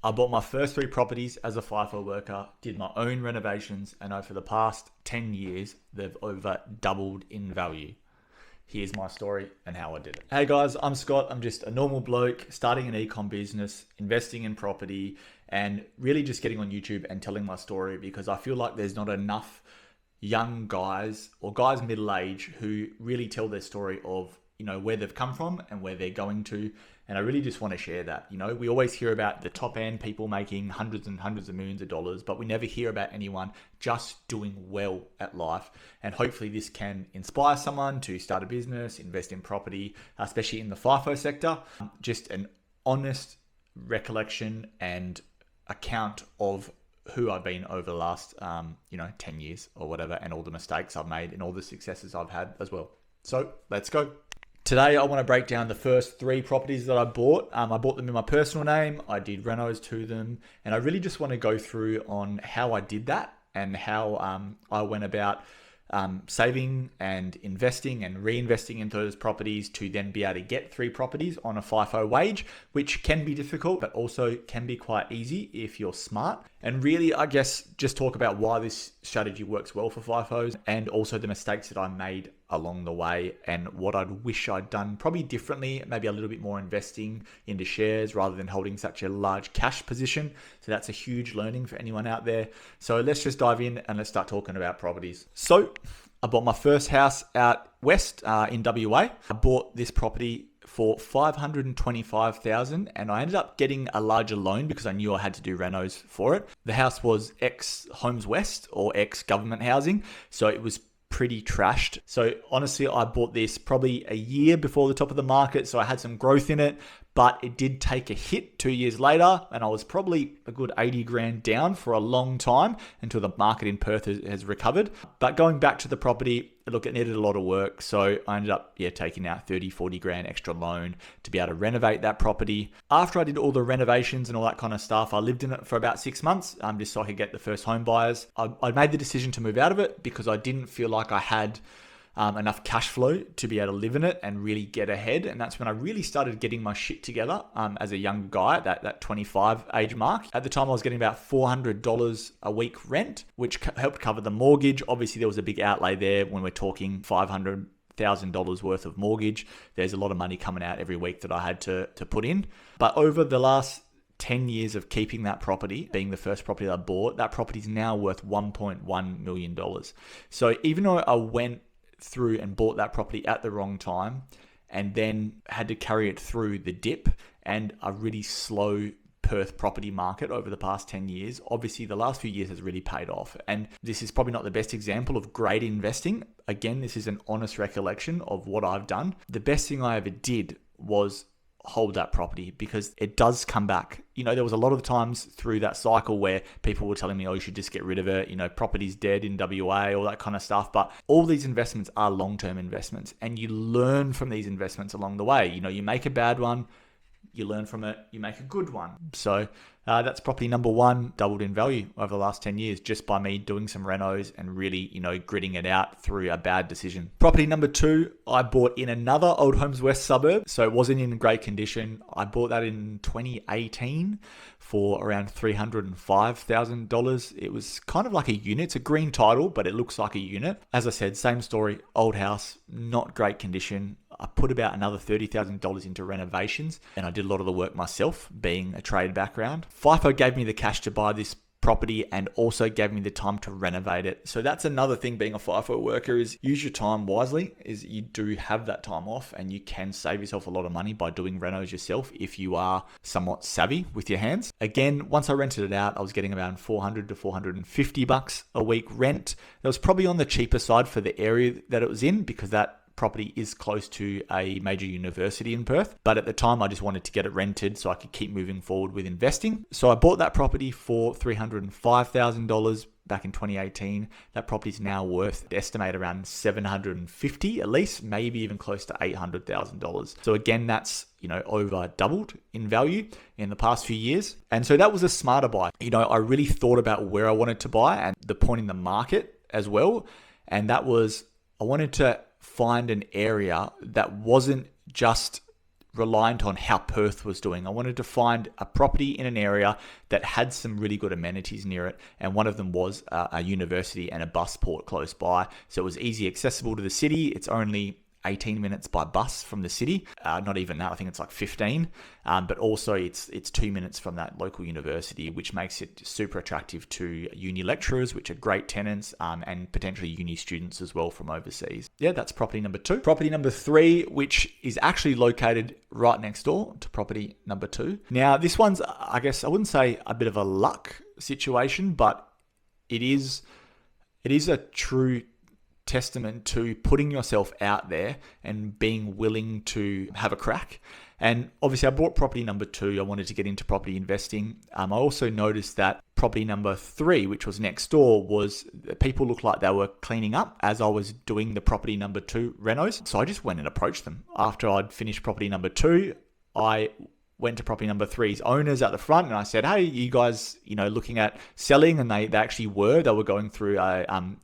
I bought my first 3 properties as a FIFO worker, did my own renovations, and over the past 10 years, they've over doubled in value. Here's my story and how I did it. Hey guys, I'm Scott. I'm just a normal bloke starting an ecom business, investing in property, and really just getting on YouTube and telling my story because I feel like there's not enough young guys or guys middle age who really tell their story of, where they've come from and where they're going to. And I really just want to share that. We always hear about the top end people making hundreds and hundreds of millions of dollars, but we never hear about anyone just doing well at life. And hopefully this can inspire someone to start a business, invest in property, especially in the FIFO sector. Just an honest recollection and account of who I've been over the last, 10 years or whatever, and all the mistakes I've made and all the successes I've had as well. So let's go. Today, I want to break down the first 3 properties that I bought. I bought them in my personal name. I did renos to them. And I really just want to go through on how I did that and how I went about saving and investing and reinvesting into those properties to then be able to get 3 properties on a FIFO wage, which can be difficult, but also can be quite easy if you're smart. And really, I guess, just talk about why this strategy works well for FIFOs and also the mistakes that I made along the way and what I'd wish I'd done probably differently, maybe a little bit more investing into shares rather than holding such a large cash position. So that's a huge learning for anyone out there. So let's just dive in and let's start talking about properties. So I bought my first house out west in WA. I bought this property for $525,000 and I ended up getting a larger loan because I knew I had to do renos for it. The house was ex-Homes West or ex-government housing, so it was pretty trashed. So honestly, I bought this probably a year before the top of the market, so I had some growth in it, but it did take a hit 2 years later, and I was probably a good 80 grand down for a long time until the market in Perth has recovered. But going back to the property, look, it needed a lot of work, so I ended up taking out 30, 40 grand extra loan to be able to renovate that property. After I did all the renovations and all that kind of stuff, I lived in it for about 6 months, just so I could get the first home buyers. I made the decision to move out of it because I didn't feel like I had enough cash flow to be able to live in it and really get ahead. And that's when I really started getting my shit together as a young guy at that 25 age mark. At the time, I was getting about $400 a week rent, which helped cover the mortgage. Obviously, there was a big outlay there when we're talking $500,000 worth of mortgage. There's a lot of money coming out every week that I had to put in. But over the last 10 years of keeping that property, being the first property that I bought, that property is now worth $1.1 million. So even though I went through and bought that property at the wrong time and then had to carry it through the dip and a really slow Perth property market over the past 10 years, obviously the last few years has really paid off. And this is probably not the best example of great investing. Again, this is an honest recollection of what I've done. The best thing I ever did was hold that property because it does come back. There was a lot of times through that cycle where people were telling me, oh, you should just get rid of it. Property's dead in WA, all that kind of stuff. But all these investments are long-term investments and you learn from these investments along the way. You make a bad one, you learn from it, you make a good one. So that's property number 1, doubled in value over the last 10 years just by me doing some renos and really, gritting it out through a bad decision. Property number 2, I bought in another Old Homes West suburb. So it wasn't in great condition. I bought that in 2018 for around $305,000. It was kind of like a unit. It's a green title, but it looks like a unit. As I said, same story, old house, not great condition. I put about another $30,000 into renovations and I did a lot of the work myself, being a trade background. FIFO gave me the cash to buy this property and also gave me the time to renovate it. So that's another thing being a FIFO worker is use your time wisely, is you do have that time off and you can save yourself a lot of money by doing renos yourself if you are somewhat savvy with your hands. Again, once I rented it out, I was getting around $400 to $450 a week rent. That was probably on the cheaper side for the area that it was in because that property is close to a major university in Perth. But at the time, I just wanted to get it rented so I could keep moving forward with investing. So I bought that property for $305,000 back in 2018. That property is now worth, estimate around $750 at least, maybe even close to $800,000. So again, that's, over doubled in value in the past few years. And so that was a smarter buy. I really thought about where I wanted to buy and the point in the market as well. And that was, I wanted to find an area that wasn't just reliant on how Perth was doing. I wanted to find a property in an area that had some really good amenities near it, and one of them was a university and a bus port close by, so it was easy accessible to the city. It's only 18 minutes by bus from the city, not even that, I think it's like 15, but also it's 2 minutes from that local university, which makes it super attractive to uni lecturers, which are great tenants, and potentially uni students as well from overseas. Yeah, that's property number 2. Property number 3, which is actually located right next door to property number 2. Now, this one's, I guess I wouldn't say a bit of a luck situation, but it is a true testament to putting yourself out there and being willing to have a crack. And obviously I bought property number 2. I wanted to get into property investing. I also noticed that property number 3, which was next door, was people looked like they were cleaning up as I was doing the property number 2 renos. So I just went and approached them. After I'd finished property number 2, I went to property number 3's owners at the front and I said, hey, you guys, looking at selling? And they actually were. They were going through a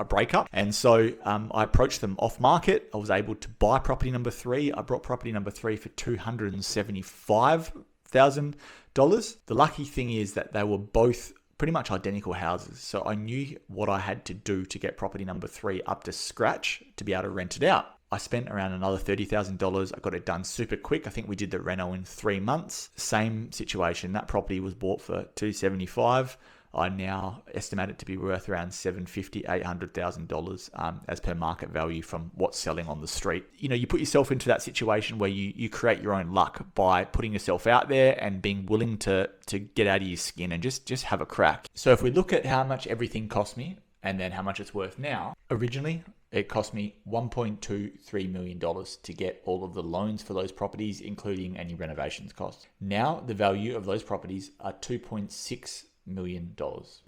breakup. And so I approached them off market. I was able to buy property number 3. I brought property number 3 for $275,000. The lucky thing is that they were both pretty much identical houses. So I knew what I had to do to get property number 3 up to scratch to be able to rent it out. I spent around another $30,000. I got it done super quick. I think we did the reno in 3 months. Same situation. That property was bought for $275,000. I now estimate it to be worth around $750,000, $800,000 as per market value from what's selling on the street. You put yourself into that situation where you create your own luck by putting yourself out there and being willing to get out of your skin and just have a crack. So if we look at how much everything cost me and then how much it's worth now, originally it cost me $1.23 million to get all of the loans for those properties, including any renovations costs. Now the value of those properties are $2.6 million.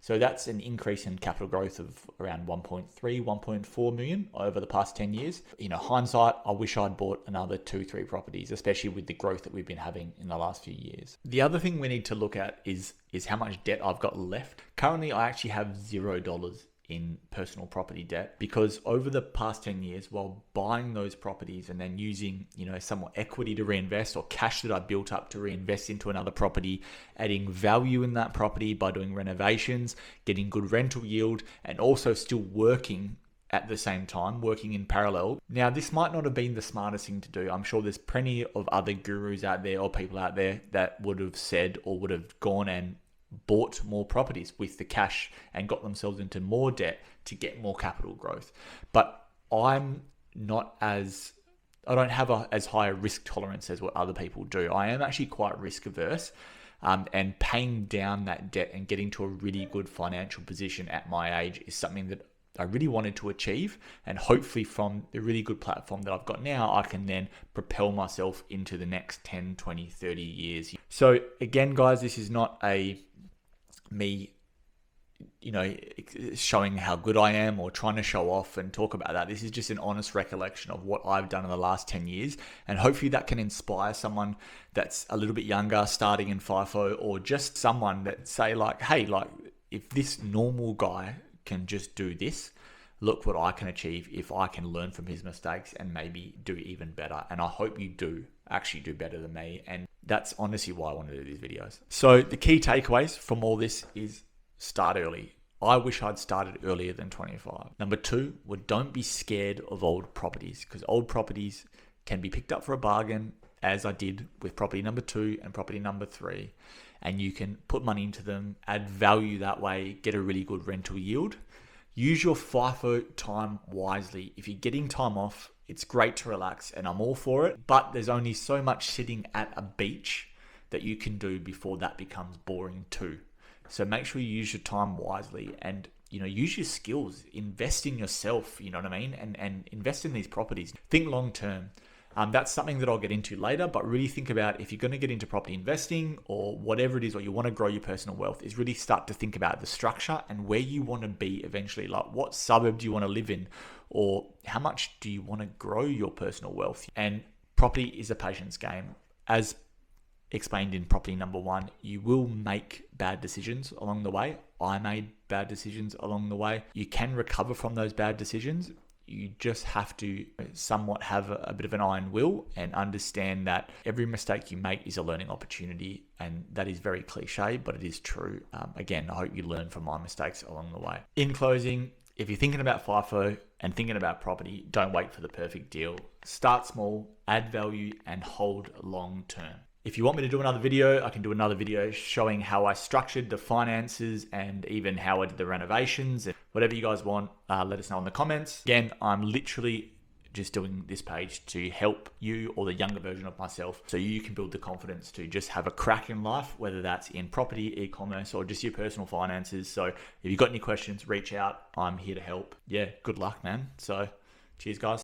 So that's an increase in capital growth of around 1.4 million over the past 10 years. Hindsight, I wish I'd bought another 2-3 properties, especially with the growth that we've been having in the last few years. The other thing we need to look at is how much debt I've got left. Currently, I actually have $0 in personal property debt, because over the past 10 years, while buying those properties and then using, some more equity to reinvest, or cash that I built up to reinvest into another property, adding value in that property by doing renovations, getting good rental yield, and also still working at the same time, working in parallel. Now, this might not have been the smartest thing to do. I'm sure there's plenty of other gurus out there or people out there that would have said or would have gone and bought more properties with the cash and got themselves into more debt to get more capital growth. But I don't have as high a risk tolerance as what other people do. I am actually quite risk averse, and paying down that debt and getting to a really good financial position at my age is something that I really wanted to achieve. And hopefully from the really good platform that I've got now, I can then propel myself into the next 10, 20, 30 years. So again, guys, this is not me showing how good I am or trying to show off and talk about that. This is just an honest recollection of what I've done in the last 10 years. And hopefully that can inspire someone that's a little bit younger, starting in FIFO, or just someone that say hey, if this normal guy can just do this, look what I can achieve if I can learn from his mistakes and maybe do even better. And I hope you do actually do better than me. And that's honestly why I want to do these videos. So the key takeaways from all this is start early. I wish I'd started earlier than 25. Number 2, don't be scared of old properties, because old properties can be picked up for a bargain, as I did with property number 2 and property number 3. And you can put money into them, add value that way, get a really good rental yield. Use your FIFO time wisely. If you're getting time off, it's great to relax and I'm all for it, but there's only so much sitting at a beach that you can do before that becomes boring too. So make sure you use your time wisely and use your skills, invest in yourself, and invest in these properties. Think long term. That's something that I'll get into later, but really think about, if you're going to get into property investing or whatever it is, or you want to grow your personal wealth, is really start to think about the structure and where you want to be eventually. Like, what suburb do you want to live in, or how much do you want to grow your personal wealth? And property is a patience game. As explained in property number 1, you will make bad decisions along the way. I made bad decisions along the way. You can recover from those bad decisions. You just have to somewhat have a bit of an iron will and understand that every mistake you make is a learning opportunity. And that is very cliche, but it is true. Again, I hope you learn from my mistakes along the way. In closing, if you're thinking about FIFO and thinking about property, don't wait for the perfect deal. Start small, add value, and hold long term. If you want me to do another video, I can do another video showing how I structured the finances and even how I did the renovations. And whatever you guys want, let us know in the comments. Again, I'm literally just doing this page to help you, or the younger version of myself, so you can build the confidence to just have a crack in life, whether that's in property, e-commerce, or just your personal finances. So if you've got any questions, reach out. I'm here to help. Yeah, good luck, man. So cheers, guys.